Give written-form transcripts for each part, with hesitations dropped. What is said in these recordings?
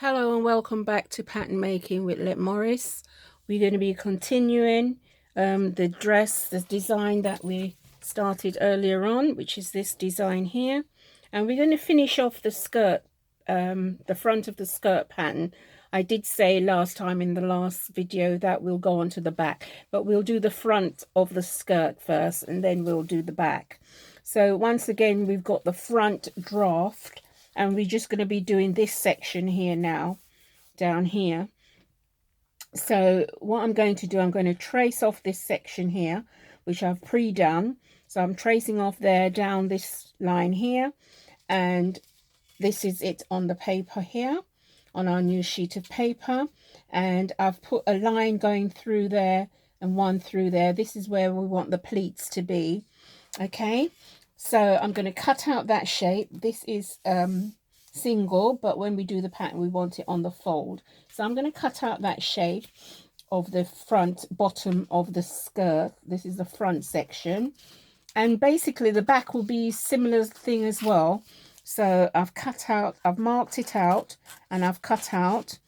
Hello and welcome back to Pattern Making with Let Morris. We're going to be continuing the design that we started earlier on, which is this design here. And we're going to finish off the skirt, the front of the skirt pattern. I did say last time in the last video that we'll go on to the back, but we'll do the front of the skirt first and then we'll do the back. So once again, we've got the front draft. And we're just going to be doing this section here now, down here. So what I'm going to do, I'm going to trace off this section here, which I've pre-done. So I'm tracing off there down this line here. And this is it on the paper here, on our new sheet of paper. And I've put a line going through there and one through there. This is where we want the pleats to be. Okay. So I'm going to cut out that shape. This is single, but when we do the pattern, we want it on the fold. So I'm going to cut out that shape of the front bottom of the skirt. This is the front section. And basically the back will be similar thing as well. So I've marked it out and I've cut out.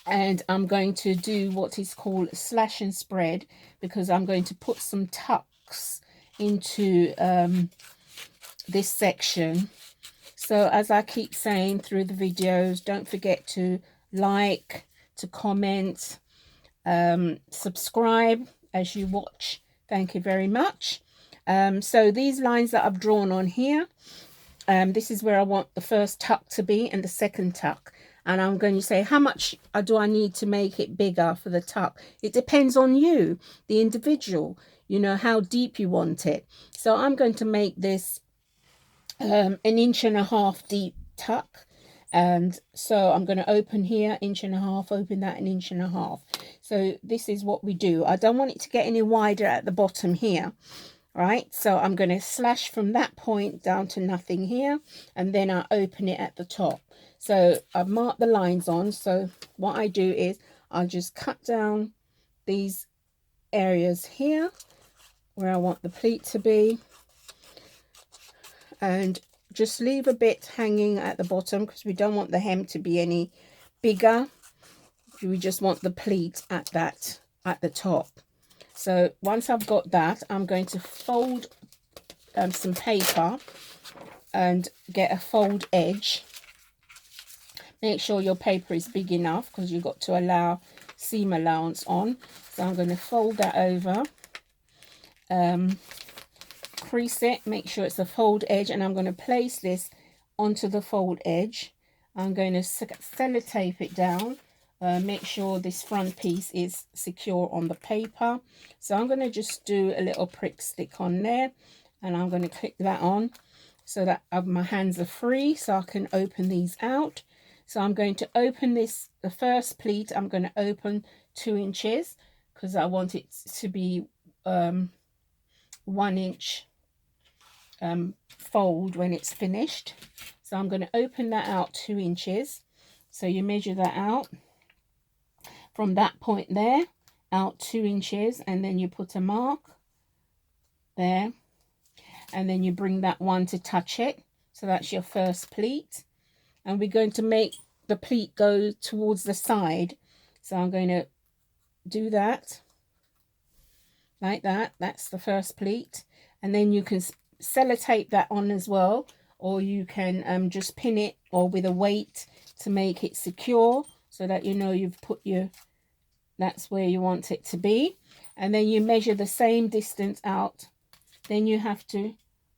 And I'm going to do what is called slash and spread, because I'm going to put some tucks into this section. So as I keep saying through the videos, don't forget to like, to comment, subscribe as you watch. Thank you very much. So these lines that I've drawn on here, this is where I want the first tuck to be and the second tuck. And I'm going to say, how much do I need to make it bigger for the tuck? It depends on you, the individual, you know, how deep you want it. So I'm going to make this an 1.5 inch deep tuck. And so I'm going to open here 1.5 inches, open that 1.5 inches. So this is what we do. I don't want it to get any wider at the bottom here. Right, so I'm going to slash from that point down to nothing here, and then I open it at the top. So I've marked the lines on. So what I do is I'll just cut down these areas here where I want the pleat to be, and just leave a bit hanging at the bottom because we don't want the hem to be any bigger. We just want the pleat at the top. So once I've got that, I'm going to fold some paper and get a fold edge. Make sure your paper is big enough because you've got to allow seam allowance on. So I'm going to fold that over, crease it, make sure it's a fold edge, and I'm going to place this onto the fold edge. I'm going to sellotape it down. Make sure this front piece is secure on the paper. So I'm going to just do a little prick stick on there, and I'm going to click that on so that my hands are free so I can open these out. So I'm going to open this, the first pleat, I'm going to open 2 inches because I want it to be 1 inch fold when it's finished. So I'm going to open that out 2 inches. So you measure that out from that point there out 2 inches, and then you put a mark there, and then you bring that one to touch it. So that's your first pleat, and we're going to make the pleat go towards the side. So I'm going to do that like that. That's the first pleat, and then you can sellotape that on as well, or you can just pin it or with a weight to make it secure so that you know you've put your, that's where you want it to be. And then you measure the same distance out. Then you have to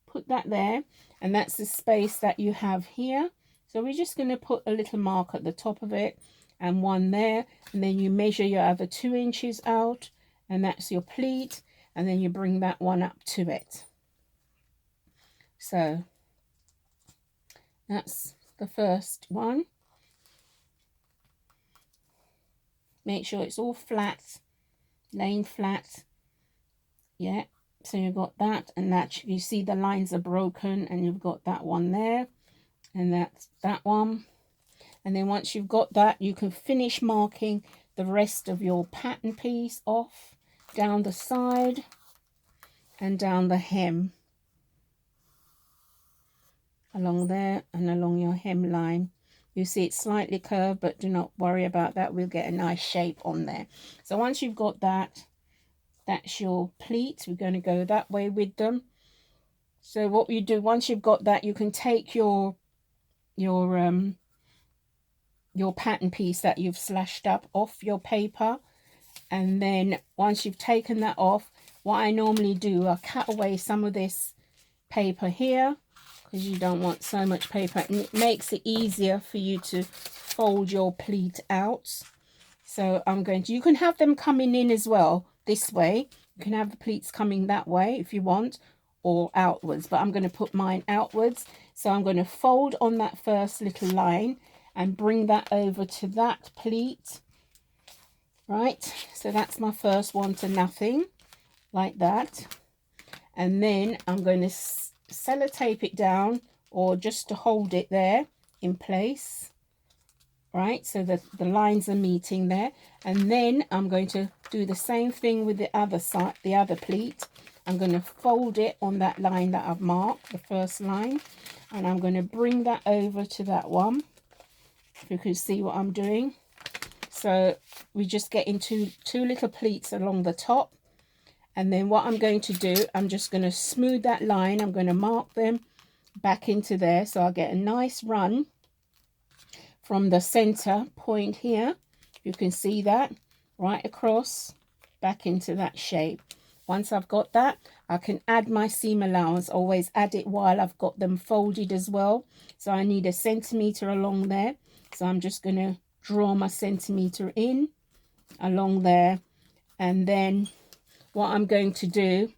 put that there, and that's the space that you have here. So we're just going to put a little mark at the top of it and one there, and then you measure your other 2 inches out, and that's your pleat, and then you bring that one up to it. So that's the first one. Make sure it's all flat, laying flat. Yeah, so you've got that, and that you see the lines are broken, and you've got that one there, and that's that one. And then once you've got that, you can finish marking the rest of your pattern piece off down the side and down the hem, along there and along your hemline. You see it's slightly curved, but do not worry about that. We'll get a nice shape on there. So once you've got that, that's your pleat. We're going to go that way with them. So what you do, once you've got that, you can take your pattern piece that you've slashed up off your paper. And then once you've taken that off, what I normally do, I cut away some of this paper here, because you don't want so much paper, and it makes it easier for you to fold your pleat out. So I'm going to, you can have them coming in as well this way. You can have the pleats coming that way if you want, or outwards, but I'm going to put mine outwards. So I'm going to fold on that first little line and bring that over to that pleat. Right, so that's my first one to nothing, like that. And then I'm going to sellotape it down, or just to hold it there in place. Right, so that the lines are meeting there. And then I'm going to do the same thing with the other side, the other pleat. I'm going to fold it on that line that I've marked, the first line, and I'm going to bring that over to that one. If you can see what I'm doing. So we just get into two little pleats along the top. And then what I'm going to do, I'm just going to smooth that line. I'm going to mark them back into there. So I'll get a nice run from the center point here. You can see that right across back into that shape. Once I've got that, I can add my seam allowance. Always add it while I've got them folded as well. So I need 1 centimeter along there. So I'm just going to draw my centimeter in along there. And then what I'm going to do,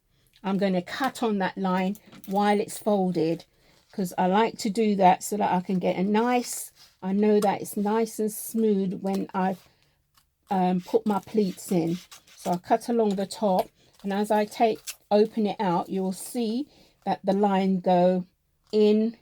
I'm going to cut on that line while it's folded, because I like to do that so that I can get a nice, I know that it's nice and smooth when I've put my pleats in. So I cut along the top, and as I open it out, you will see that the line go in,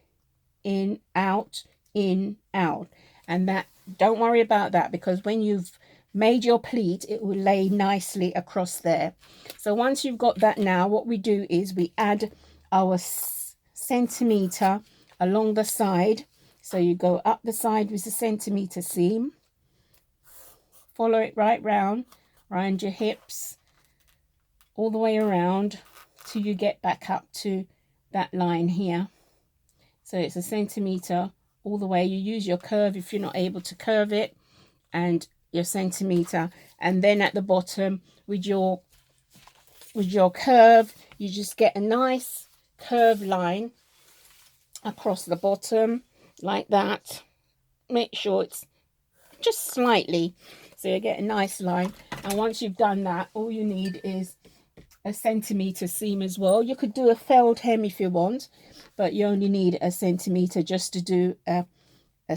out, in, out. And that, don't worry about that, because when you've made your pleat, it will lay nicely across there. So once you've got that, now what we do is we add our centimeter along the side. So you go up the side with the centimeter seam, follow it right round your hips, all the way around till you get back up to that line here. So it's 1 centimeter all the way. You use your curve if you're not able to curve it, and your centimeter. And then at the bottom with your curve, you just get a nice curved line across the bottom like that. Make sure it's just slightly, so you get a nice line. And once you've done that, all you need is 1 centimeter seam as well. You could do a felled hem if you want, but you only need 1 centimeter just to do a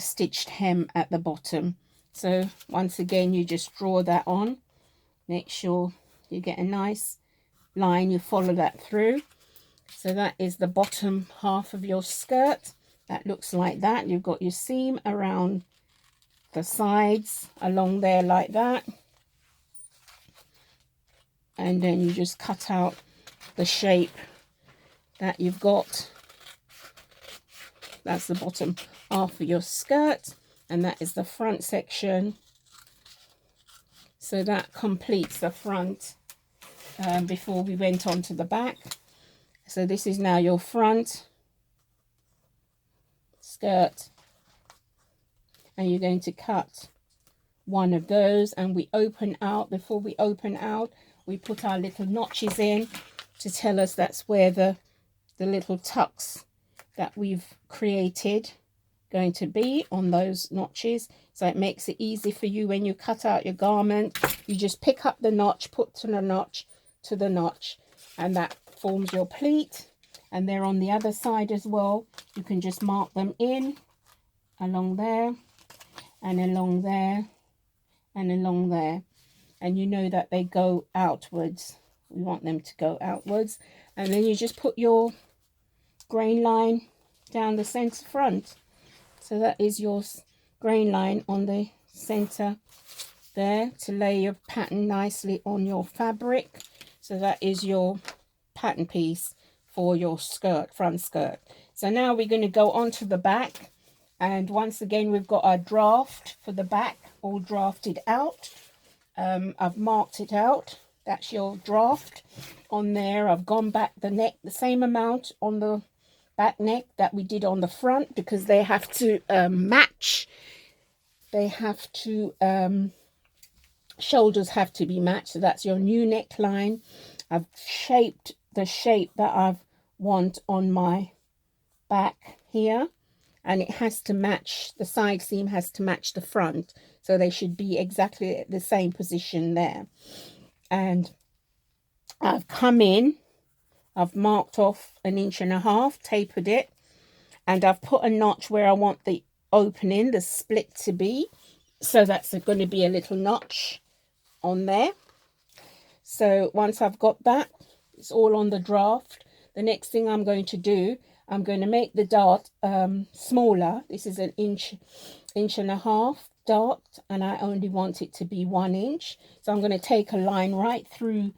stitched hem at the bottom. So once again, you just draw that on. Make sure you get a nice line. You follow that through. So that is the bottom half of your skirt. That looks like that. You've got your seam around the sides along there like that. And then you just cut out the shape that you've got. That's the bottom half of your skirt, and that is the front section. So that completes the front before we went on to the back. So this is now your front skirt, and you're going to cut one of those, and we open out. Before we open out, we put our little notches in to tell us that's where the little tucks that we've created going to be on those notches. So it makes it easy for you when you cut out your garment. You just pick up the notch, put to the notch, and that forms your pleat. And they're on the other side as well. You can just mark them in along there and along there and along there, and you know that they go outwards. We want them to go outwards. And then you just put your grain line down the center front. So that is your grain line on the center there to lay your pattern nicely on your fabric. So that is your pattern piece for your skirt, front skirt. So now we're going to go on to the back, And once again, we've got our draft for the back all drafted out. I've marked it out. That's your draft on there. I've gone back the neck the same amount on the back neck that we did on the front, because they have to match. They have to shoulders have to be matched. So that's your new neckline. I've shaped the shape that I want on my back here, and it has to match, the side seam has to match the front, so they should be exactly at the same position there. And I've come in, I've marked off 1.5 inches, tapered it, and I've put a notch where I want the opening, the split to be. So that's going to be a little notch on there. So once I've got that, it's all on the draft. The next thing I'm going to do, I'm going to make the dart smaller. This is 1.5 inches dart, and I only want it to be 1 inch. So I'm going to take a line right through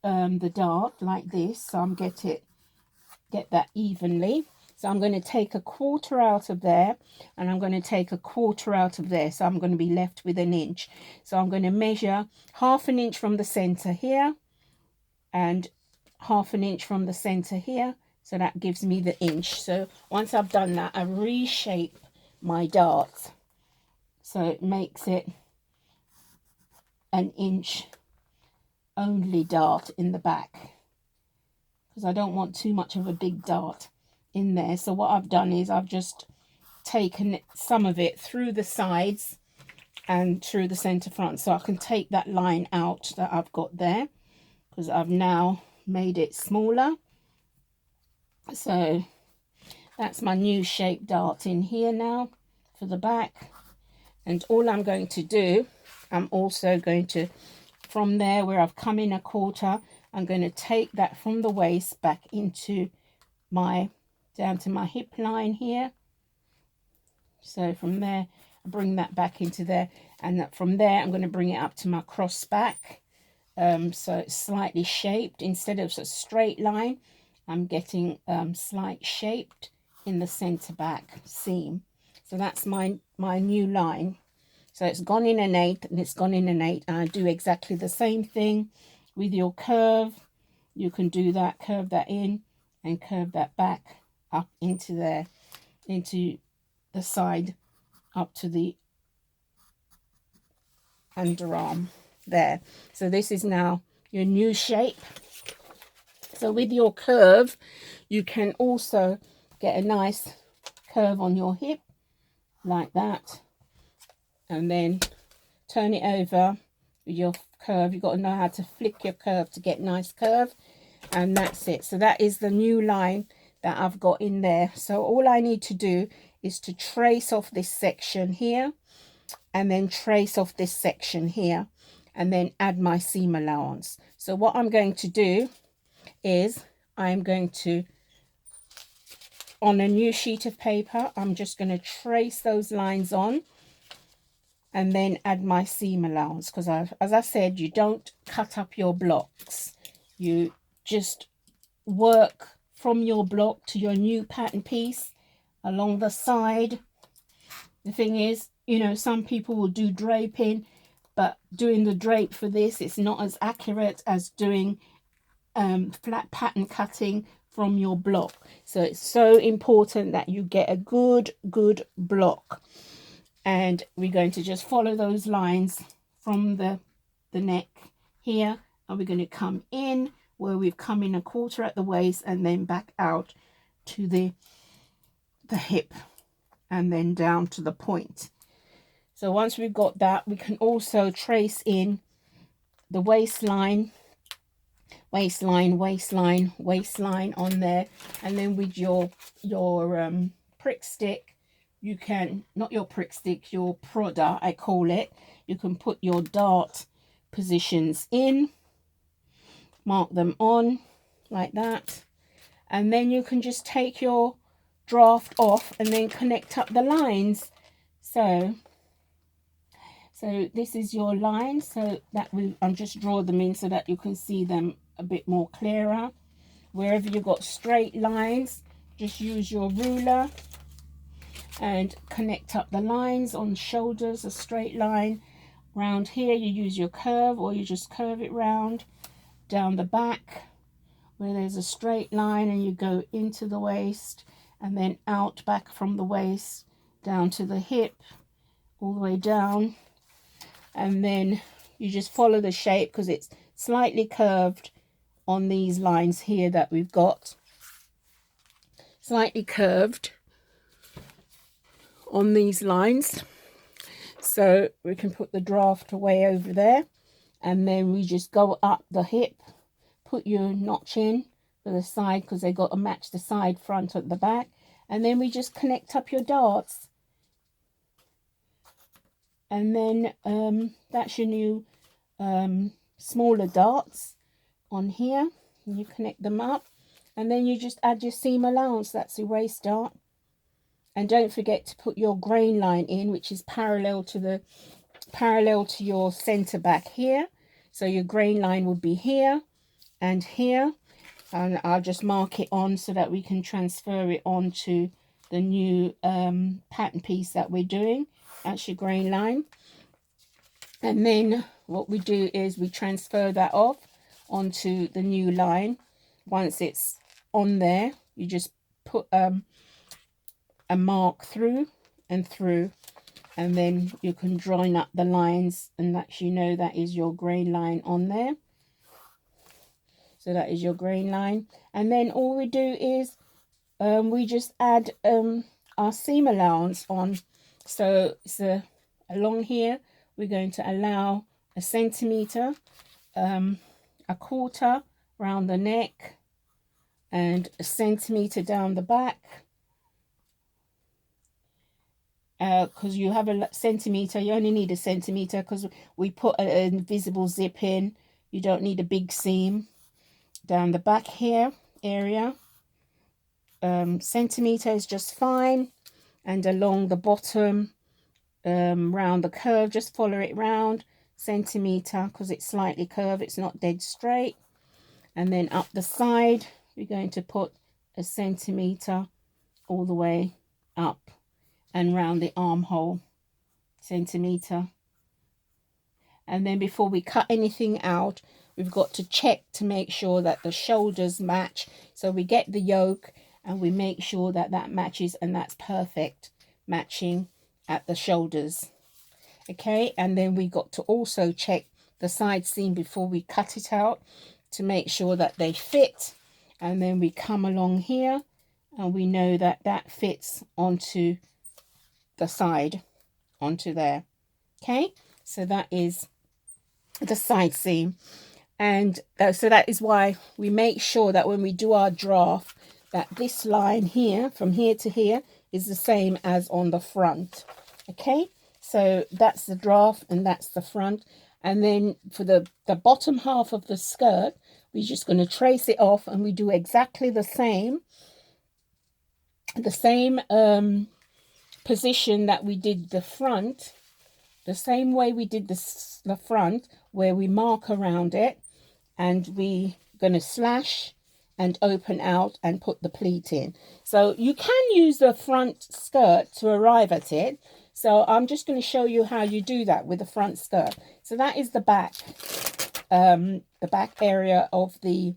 the dart like this, so I'm get that evenly. So I'm going to take 1/4 out of there, and I'm going to take 1/4 out of there, so I'm going to be left with 1 inch. So I'm going to measure 1/2 inch from the center here and 1/2 inch from the center here, so that gives me the inch. So once I've done that, I reshape my dart so it makes it 1 inch only dart in the back, because I don't want too much of a big dart in there. So what I've done is I've just taken some of it through the sides and through the center front, so I can take that line out that I've got there, because I've now made it smaller. So that's my new shape dart in here now for the back. And all I'm going to do, I'm also going to, from there where I've come in 1/4, I'm going to take that from the waist back into my, down to my hip line here. So from there, I bring that back into there, and that from there, I'm going to bring it up to my cross back. So it's slightly shaped. Instead of a straight line, I'm getting slight shaped in the center back seam. So that's my new line. So it's gone in 1/8 and it's gone in 1/8, and I do exactly the same thing with your curve. You can do that, curve that in and curve that back up into there, into the side, up to the underarm there. So this is now your new shape. So with your curve, you can also get a nice curve on your hip like that, and then turn it over with your curve. You've got to know how to flick your curve to get nice curve, and that's it. So that is the new line that I've got in there. So all I need to do is to trace off this section here, and then trace off this section here, and then add my seam allowance. So what I'm going to do is I'm going to, on a new sheet of paper, I'm just going to trace those lines on and then add my seam allowance, because as I said, you don't cut up your blocks. You just work from your block to your new pattern piece along the side. The thing is, you know, some people will do draping, but doing the drape for this, it's not as accurate as doing flat pattern cutting from your block. So it's so important that you get a good block. And we're going to just follow those lines from the neck here, and we're going to come in where we've come in 1/4 at the waist, and then back out to the hip, and then down to the point. So once we've got that, we can also trace in the waistline on there, and then with your prick stick, you can, not your prick stick, your prodder I call it, you can put your dart positions in, mark them on like that, and then you can just take your draft off and then connect up the lines. So this is your line, so that I'll just draw them in so that you can see them a bit more clearer. Wherever you've got straight lines, just use your ruler and connect up the lines on shoulders, a straight line. Round here you use your curve, or you just curve it round. Down the back where there's a straight line, and you go into the waist and then out back from the waist down to the hip, all the way down, and then you just follow the shape because it's slightly curved on these lines here that we've got, slightly curved on these lines. So we can put the draft away over there, and then we just go up the hip, put your notch in for the side because they got to match the side, front at the back, and then we just connect up your darts, and then that's your new smaller darts on here, and you connect them up, and then you just add your seam allowance. That's your waist dart. And don't forget to put your grain line in, which is parallel to your center back here. So your grain line would be here and here, and I'll just mark it on so that we can transfer it onto the new pattern piece that we're doing. That's your grain line. And then what we do is we transfer that off onto the new line. Once it's on there, you just put a mark through and through, and then you can join up the lines, and that, you know, that is your grain line on there. So that is your grain line, and then all we do is we just add our seam allowance on. So it's along here we're going to allow 1 centimeter, 1/4 around the neck, and 1 centimeter down the back. Because you have a centimeter, you only need 1 centimeter because we put an invisible zip in. You don't need a big seam. Down the back here area, centimeter is just fine, and along the bottom, round the curve, just follow it round, centimeter, because it's slightly curved, it's not dead straight. And then up the side we're going to put 1 centimeter all the way up, and round the armhole, centimeter. And then before we cut anything out, we've got to check to make sure that the shoulders match. So we get the yoke and we make sure that that matches, and that's perfect matching at the shoulders. Okay, and then we got to also check the side seam before we cut it out to make sure that they fit. And then we come along here and we know that that fits onto the side, onto there. Okay, so that is the side seam. And so that is why we make sure that when we do our draft, that this line here, from here to here, is the same as on the front. Okay, so that's the draft and that's the front. And then for the bottom half of the skirt, we're just going to trace it off, and we do exactly the same position that we did the front, the same way we did the front, where we mark around it, and we going to slash and open out and put the pleat in. So you can use the front skirt to arrive at it. So I'm just going to show you how you do that with the front skirt. So that is the back area of the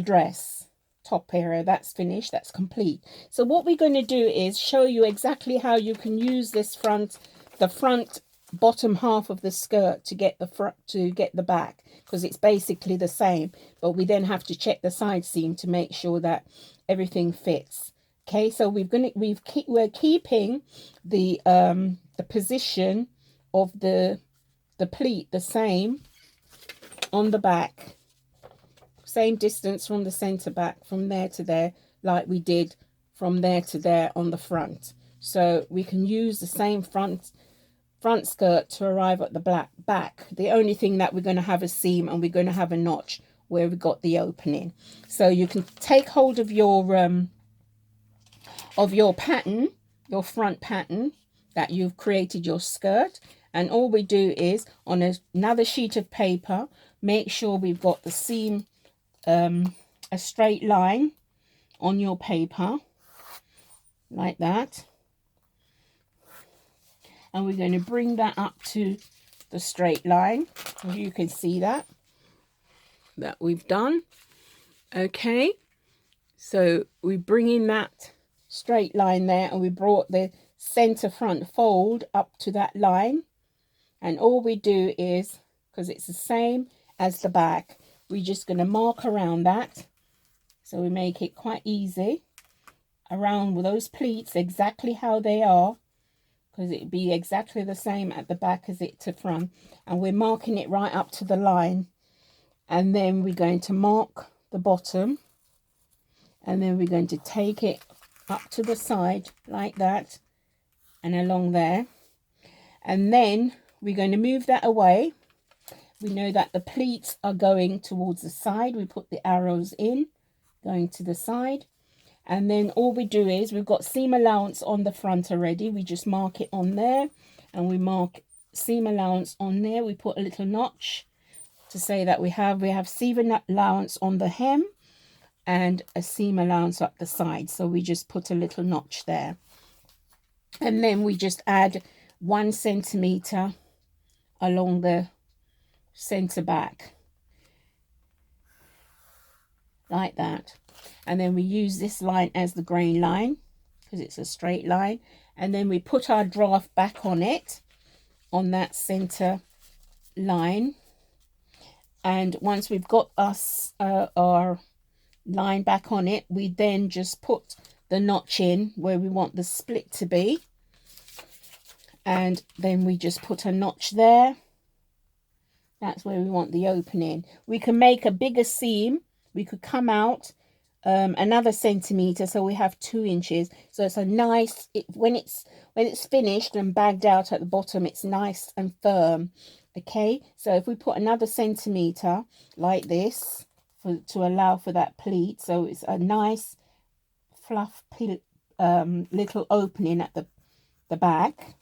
dress, top area. That's finished, that's complete. So what we're going to do is show you exactly how you can use this the front bottom half of the skirt to get the back, because it's basically the same, but we then have to check the side seam to make sure that everything fits. Okay, so we're keeping the position of the pleat the same on the back, same distance from the center back, from there to there, like we did from there to there on the front. So we can use the same front skirt to arrive at the back. The only thing that we're going to have a seam, and we're going to have a notch where we got the opening. So you can take hold of your pattern, your front pattern that you've created your skirt, and all we do is on another sheet of paper, make sure we've got the seam a straight line on your paper, like that. And we're going to bring that up to the straight line. So you can see that we've done. Okay, so we bring in that straight line there, and we brought the center front fold up to that line. And all we do is, because it's the same as the back, we're just going to mark around that. So we make it quite easy around with those pleats exactly how they are, because it'd be exactly the same at the back as it to front. And we're marking it right up to the line. And then we're going to mark the bottom, and then we're going to take it up to the side like that and along there. And then we're going to move that away. We know that the pleats are going towards the side. We put the arrows in, going to the side. And then all we do is, we've got seam allowance on the front already. We just mark it on there, and we mark seam allowance on there. We put a little notch to say that we have seam allowance on the hem and a seam allowance up the side. So we just put a little notch there. And then we just add 1 centimeter along the center back, like that. And then we use this line as the grain line, because it's a straight line. And then we put our draft back on it, on that center line. And once we've got our line back on it, we then just put the notch in where we want the split to be. And then we just put a notch there. That's where we want the opening. We can make a bigger seam. We could come out another centimeter, so we have 2 inches. So it's a nice, when it's finished and bagged out at the bottom, it's nice and firm. Okay, so if we put another centimeter like this to allow for that pleat, so it's a nice fluff little opening at the back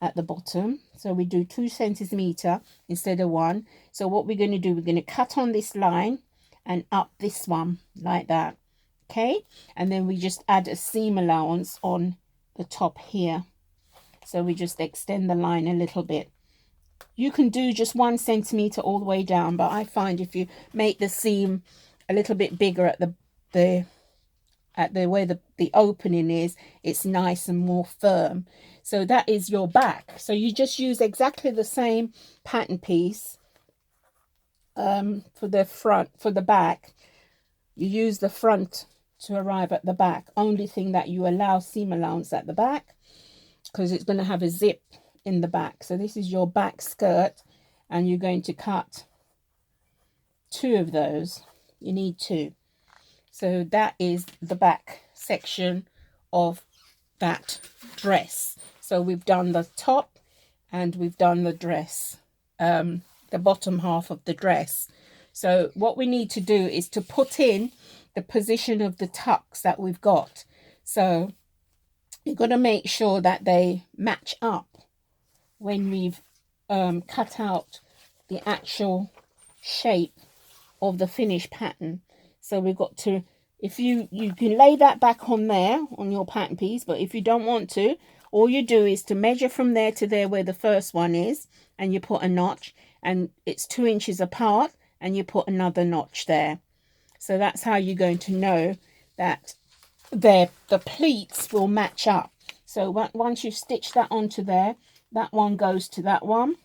at the bottom. So we do 2 centimeter instead of 1. So what we're going to do, we're going to cut on this line and up this one like that. Okay, and then we just add a seam allowance on the top here. So we just extend the line a little bit. You can do just 1 centimeter all the way down, but I find if you make the seam a little bit bigger at the where the opening is, it's nice and more firm. So that is your back. So you just use exactly the same pattern piece for the front. For the back, you use the front to arrive at the back. Only thing that you allow seam allowance at the back, because it's going to have a zip in the back. So this is your back skirt, and you're going to cut 2 of those. You need 2. So that is the back section of that dress. So we've done the top and we've done the dress, the bottom half of the dress. So what we need to do is to put in the position of the tucks that we've got. So you've got to make sure that they match up when we've cut out the actual shape of the finished pattern. So we've got to, if you can lay that back on there on your pattern piece, but if you don't want to, all you do is to measure from there to there where the first one is, and you put a notch, and it's 2 inches apart, and you put another notch there. So that's how you're going to know that the pleats will match up. So once you've stitched that onto there, that one goes to that one,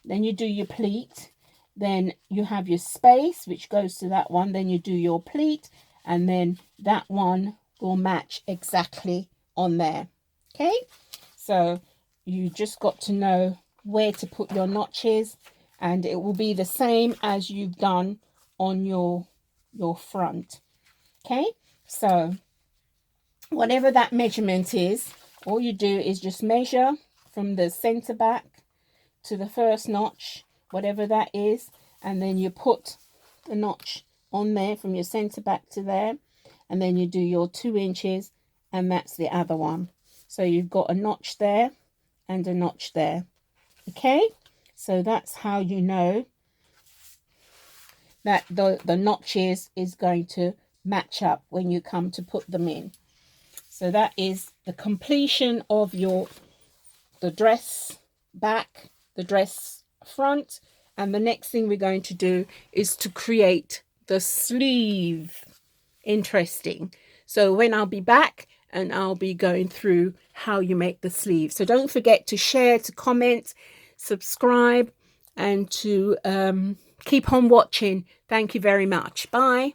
then you do your pleat, then you have your space which goes to that one, then you do your pleat, and then that one will match exactly on there. Okay, so you just got to know where to put your notches, and it will be the same as you've done on your front. Okay, so whatever that measurement is, all you do is just measure from the center back to the first notch, whatever that is, and then you put the notch on there from your center back to there, and then you do your 2 inches, and that's the other one. So you've got a notch there and a notch there. Okay, so that's how you know that the notches is going to match up when you come to put them in. So that is the completion of the dress back, the dress front. And the next thing we're going to do is to create the sleeve. Interesting. So when I'll be back and I'll be going through how you make the sleeve. So don't forget to share, to comment, subscribe, and to keep on watching. Thank you very much. Bye.